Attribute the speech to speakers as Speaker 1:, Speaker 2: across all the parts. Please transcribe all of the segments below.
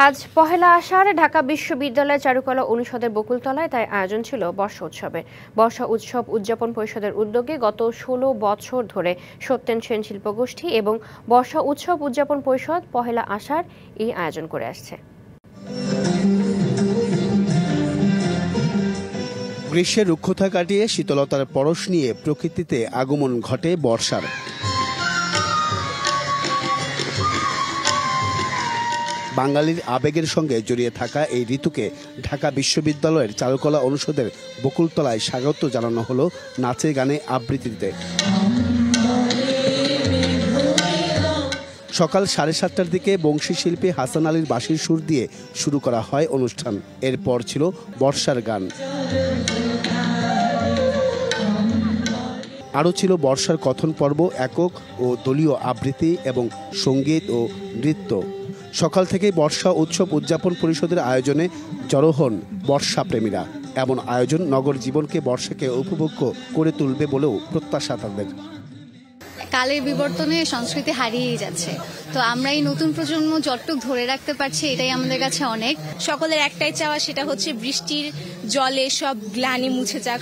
Speaker 1: আজ পহেলা আষাঢ় ঢাকা বিশ্ববিদ্যালয় চারুকলা অনুষদের বকুলতলায় তাই আয়োজন ছিল বর্ষা উৎসবের। বর্ষা উৎসব উদযাপন পরিষদের উদ্যোগে গত ১৬ বছর ধরে সত্যেন সেন শিল্পগোষ্ঠী এবং বর্ষা উৎসব উদযাপন পরিষদ পহেলা আষাঢ় এই আয়োজন করে আসছে।
Speaker 2: গ্রীষ্মের রুক্ষতা কাটিয়ে শীতলতার পরশ নিয়ে প্রকৃতিতে আগমন ঘটে বর্ষার। বাঙালির আবেগের সঙ্গে জড়িয়ে থাকা এই ঋতুকে ঢাকা বিশ্ববিদ্যালয়ের চারুকলা অনুষদের বকুলতলায় স্বাগত জানানো হলো নাচে গানে আবৃত্তিতে। সকাল 7:30টার দিকে বংশী শিল্পী হাসান আলীর বাঁশির সুর দিয়ে শুরু করা হয় অনুষ্ঠান। এরপর ছিল বর্ষার গান, আরও ছিল বর্ষার কথন পর্ব, একক ও দলীয় আবৃত্তি এবং সঙ্গীত ও নৃত্য। সকাল থেকেই বর্ষা উৎসব উদযাপন পরিষদের আয়োজনে জড়ো হন বর্ষা প্রেমীরা। এমন আয়োজন নগর জীবনকে বর্ষাকে উপভোগ্য করে তুলবে বলেও প্রত্যাশা তাদের।
Speaker 3: কালের বিবর্তনে সংস্কৃতি হারিয়েই যাচ্ছে, তো আমরা এই নতুন প্রজন্ম যতটুকু ধরে রাখতে পারছি এটাই আমাদের কাছে অনেক।
Speaker 4: সকলের একটাই চাওয়া, সেটা হচ্ছে বৃষ্টির জলে সব গ্লানি মুছে যাক।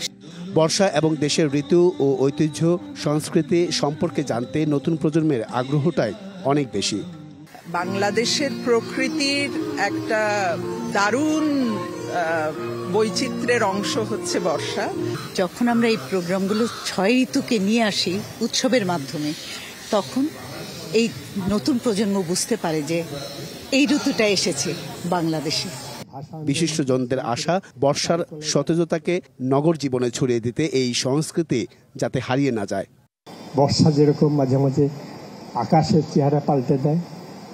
Speaker 2: বর্ষা এবং দেশের ঋতু ও ঐতিহ্য সংস্কৃতি সম্পর্কে জানতে নতুন প্রজন্মের আগ্রহটাই অনেক বেশি।
Speaker 5: বাংলাদেশের প্রকৃতির একটা দারুণ বৈচিত্র্যের অংশ হচ্ছে বর্ষা।
Speaker 6: যখন আমরা এই প্রোগ্রামগুলো 6 ঋতুকে নিয়ে আসি উৎসবের মাধ্যমে, তখন এই নতুন প্রজন্ম বুঝতে পারে যে এই ঋতুটা এসেছে বাংলাদেশে।
Speaker 2: বিশিষ্টজনদের আশা, বর্ষার সতেজতাকে নগর জীবনে ছড়িয়ে দিতে এই সংস্কৃতি যাতে হারিয়ে না যায়।
Speaker 7: বর্ষা যেরকম মাঝে মাঝে আকাশের চেহারা পাল্টে দেয়,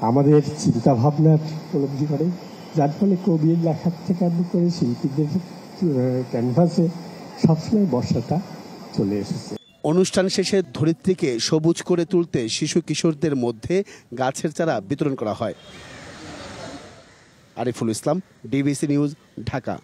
Speaker 7: আমাদের চিন্তা ভাবনা উপলব্ধি করে, যার ফলে কবির লেখার থেকে আরম্ভ করে শিল্পীদের ক্যানভাসে সবসময় বর্ষাটা চলে এসেছে।
Speaker 2: অনুষ্ঠান শেষে ধরিত্রীকে সবুজ করে তুলতে শিশু কিশোরদের মধ্যে গাছের চারা বিতরণ করা হয়। Ariful Islam, DBC news, Dhaka.